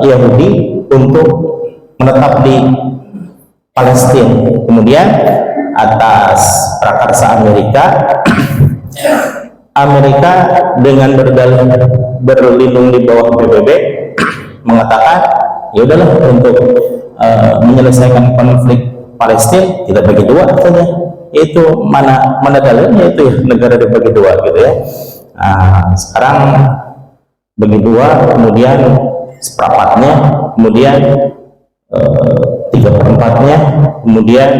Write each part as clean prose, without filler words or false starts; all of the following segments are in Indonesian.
Yahudi untuk menetap di Palestina. Kemudian atas prakarsa Amerika dengan berdalih berlindung di bawah PBB mengatakan ya udahlah, untuk menyelesaikan konflik Palestina kita bagi dua saja. Itu mana dalilnya, itu ya negara dibagi dua gitu ya. Sekarang bagi dua, kemudian seperempatnya, kemudian 3/4-nya, kemudian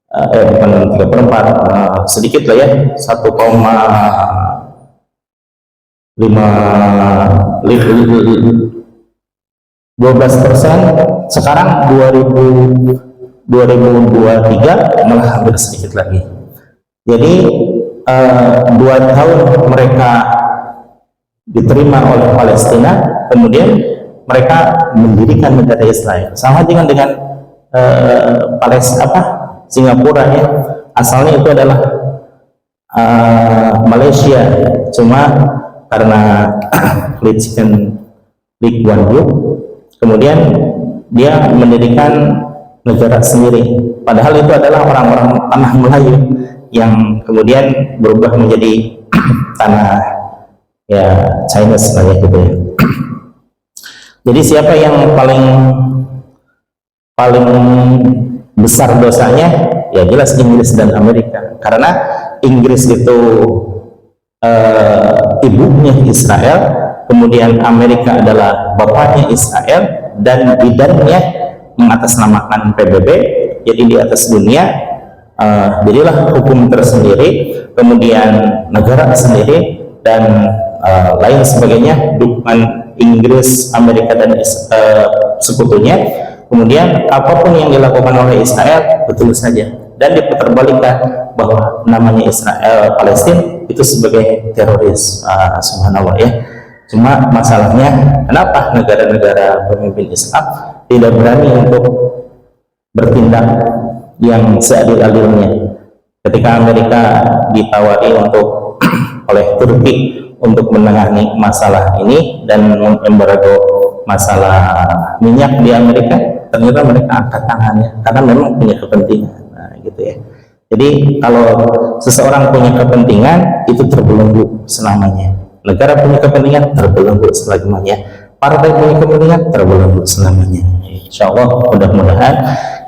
bukan 3/4, sedikit lah ya, 12%. Sekarang 2023 malah hampir sedikit lagi. Jadi 2 tahun mereka diterima oleh Palestina, kemudian mereka mendirikan negara Israel. Sama dengan Singapura ya, asalnya itu adalah Malaysia, cuma karena kelicikan Lee Kuan Yew, kemudian dia mendirikan negara sendiri, padahal itu adalah orang-orang tanah Melayu yang kemudian berubah menjadi tanah ya Chinese lah ya gitu ya. Jadi siapa yang paling besar dosanya? Ya jelas Inggris dan Amerika, karena Inggris itu ibunya Israel, kemudian Amerika adalah bapaknya Israel, dan bidannya mengatasnamakan PBB. Jadi di atas dunia jadilah hukum tersendiri, kemudian negara sendiri, dan lain sebagainya, dukungan Inggris, Amerika, dan sekutunya. Kemudian apapun yang dilakukan oleh Israel betul saja, dan diputarbalikkan bahwa namanya Israel Palestina itu sebagai teroris. Subhanallah ya. Cuma masalahnya, kenapa negara-negara pemimpin Islam tidak berani untuk bertindak yang seadil-adilnya? Ketika Amerika ditawari oleh Turki untuk menangani masalah ini dan mengembargo masalah minyak di Amerika, ternyata mereka angkat tangannya karena memang punya kepentingan. Nah, gitu ya. Jadi kalau seseorang punya kepentingan, itu terbelenggu selamanya. Negara punya kepentingan, terbelenggu selamanya. Partai punya kepentingan, terbelenggu selamanya. Insya Allah mudah-mudahan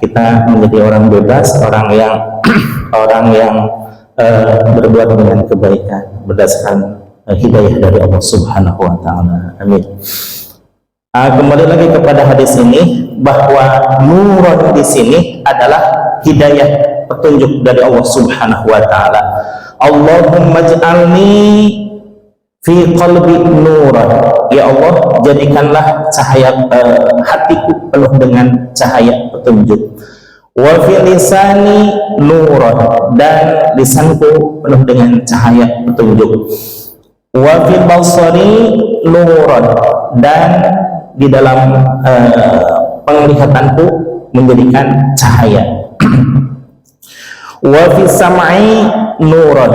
kita menjadi orang bebas, orang yang berbuat dengan kebaikan berdasarkan hidayah dari Allah Subhanahu wa Ta'ala. Amin. Kembali lagi kepada hadis ini, bahwa nuron di sini adalah hidayah, petunjuk dari Allah Subhanahu wa Ta'ala. Allahumma ij'alni fi qalbi nuran. Ya Allah, jadikanlah cahaya hatiku penuh dengan cahaya petunjuk. Wa fi lisani nuran, dan lisanku penuh dengan cahaya petunjuk. Wa fi basari nuran, dan di dalam penglihatanku menjadikan cahaya. Wa fi sam'i nuran,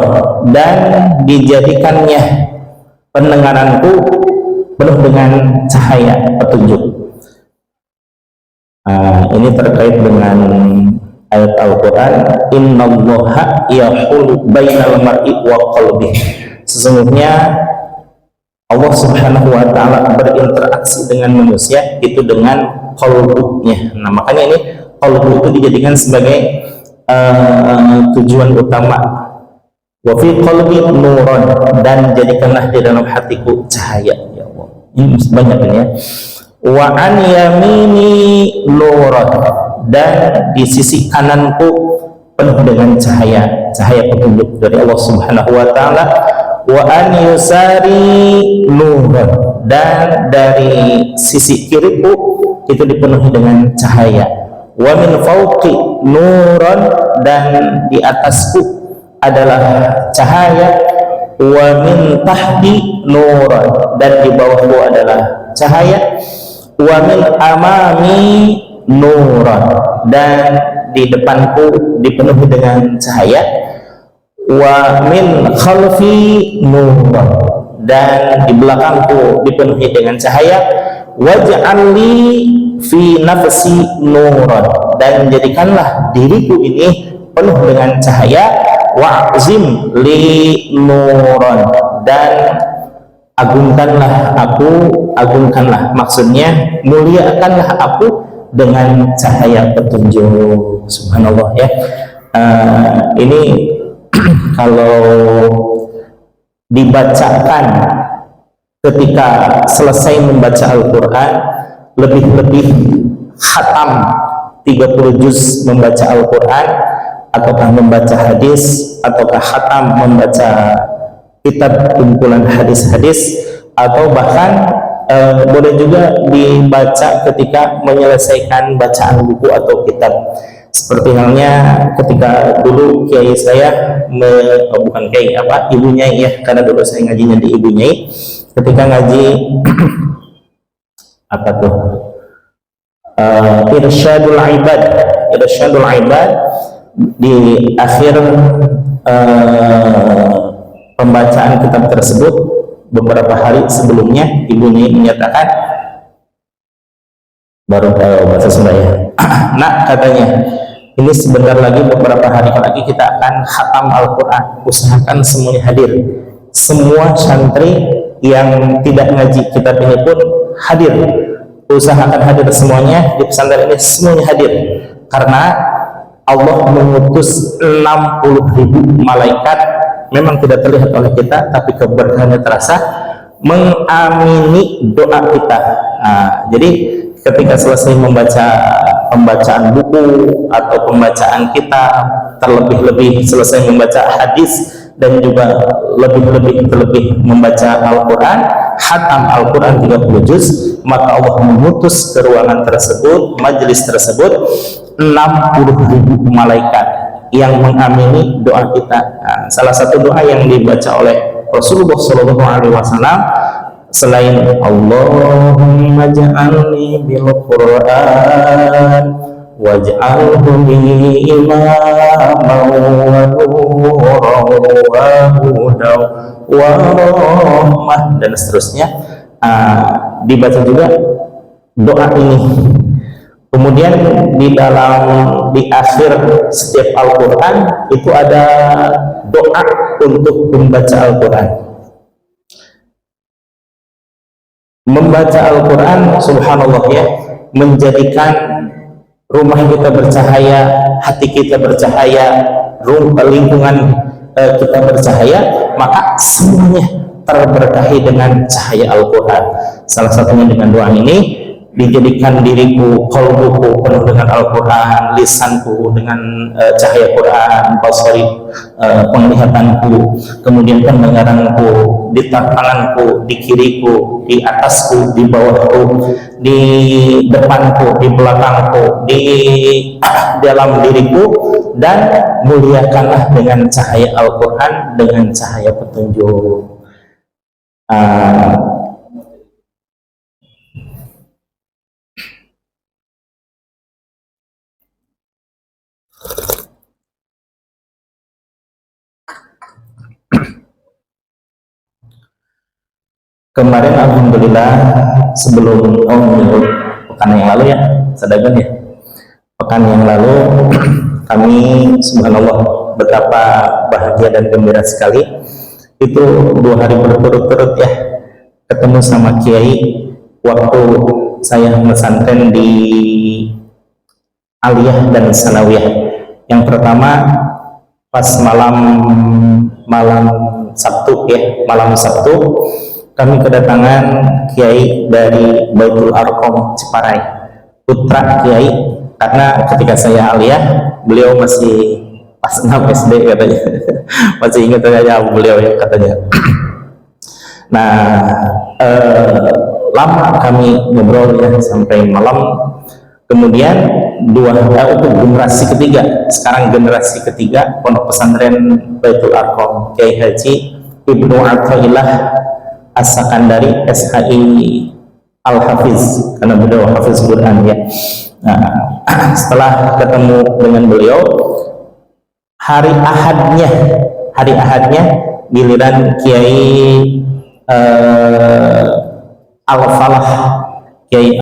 dan dijadikannya pendengaranku penuh dengan cahaya petunjuk. Ini terkait dengan ayat Al-Quran, innallaha yahulu bainal mar'i wa qalbihi. Sesungguhnya Allah Subhanahu wa Ta'ala berinteraksi dengan manusia itu dengan qalbunya. Nah, makanya ini qalbu itu dijadikan sebagai tujuan utama. Wa fi qalbi nuran, dan jadikanlah di dalam hatiku cahaya. Ya Allah, ini banyak ini ya. Wa an yamini nuran, dan di sisi kananku penuh dengan cahaya petunjuk dari Allah Subhanahu wa Ta'ala. Wa an yusari nuran, dan dari sisi kiriku itu dipenuhi dengan cahaya. Wa min fawqi nuran, dan di atasku adalah cahaya. Wa min tahti nuran, dan di bawahku adalah cahaya. Wa min amami nuran, dan di depanku dipenuhi dengan cahaya. Wa min khalfi nuran, dan di belakangku dipenuhi dengan cahaya. Waj'alni fi nafsi nuran, dan jadikanlah diriku ini penuh dengan cahaya. Wa'zim li nuran, dan agungkanlah, maksudnya muliakanlah aku dengan cahaya petunjuk. Subhanallah ya. Ini kalau dibacakan ketika selesai membaca Al-Quran, lebih-lebih khatam 30 juz membaca Al-Quran, ataukah membaca hadis, ataukah khatam membaca kitab kumpulan hadis-hadis, atau bahkan boleh juga dibaca ketika menyelesaikan bacaan buku atau kitab. Seperti halnya ketika dulu kiai saya, bukan kiai, ibu nyai ya, karena dulu saya ngajinya di ibu nyai, ketika ngaji Irsyadul Ibad, di akhir pembacaan kitab tersebut, beberapa hari sebelumnya ibu nyai menyatakan, baru bahasa Sunda ya, nak, katanya, ini sebentar lagi, beberapa hari lagi kita akan khatam Al-Quran, usahakan semuanya hadir. Semua santri yang tidak ngaji kitab ini pun hadir, usahakan hadir semuanya di pesantren ini, semuanya hadir, karena Allah mengutus 60.000 malaikat, memang tidak terlihat oleh kita, tapi keberkahannya terasa, mengamini doa kita. Jadi ketika selesai membaca pembacaan buku atau pembacaan kitab, terlebih-lebih selesai membaca hadis, dan juga terlebih membaca Al-Quran, khatam Al-Quran 30 juz, maka Allah mengutus ke ruangan tersebut, majelis tersebut, 60.000 malaikat yang mengamini doa kita. Salah satu doa yang dibaca oleh Rasulullah SAW selain Allahumma ja'alni bil Qur'an waj'alhu li imaman wa nuran wa hudan wa rahmah, dan seterusnya, dibaca juga doa ini. Kemudian di akhir setiap Al-Quran itu ada doa untuk membaca Al-Quran. Membaca Al-Quran, subhanallah ya, menjadikan rumah kita bercahaya, hati kita bercahaya, lingkungan kita bercahaya, maka semuanya terberkahi dengan cahaya Al-Quran. Salah satunya dengan doa ini, dijadikan diriku, qalbuku penuh dengan Al-Quran, lisanku dengan cahaya Quran, basari, penglihatanku, kemudian pendengaranku, di tanganku, di kiriku, di atasku, di bawahku, di depanku, di belakangku, di dalam diriku, dan muliakanlah dengan cahaya Al-Quran, dengan cahaya petunjuk. Kemarin alhamdulillah, sebelum pekan yang lalu ya, Sadagan ya, pekan yang lalu kami subhanallah betapa bahagia dan gembira sekali, itu 2 hari berturut-turut ya ketemu sama kiai waktu saya pesantren di Aliyah dan Sanawiyah. Yang pertama pas malam Sabtu ya, malam Sabtu kami kedatangan kiai dari Baitul Arqam Ciparai, putra kiai, karena ketika saya aliyah beliau masih pas 6 SD katanya. Masih ingat saja beliau ya katanya. Nah, lama kami ngobrol ya sampai malam. Kemudian untuk generasi ketiga, sekarang generasi ketiga pondok pesantren Baitul Arqam, Kiai Haji Ibnu Athaillah As-Sakandari SHI Al-Hafiz, karena beliau Hafiz Quran ya. Nah, setelah ketemu dengan beliau, hari Ahadnya giliran Kiai Al-Falah, Kiai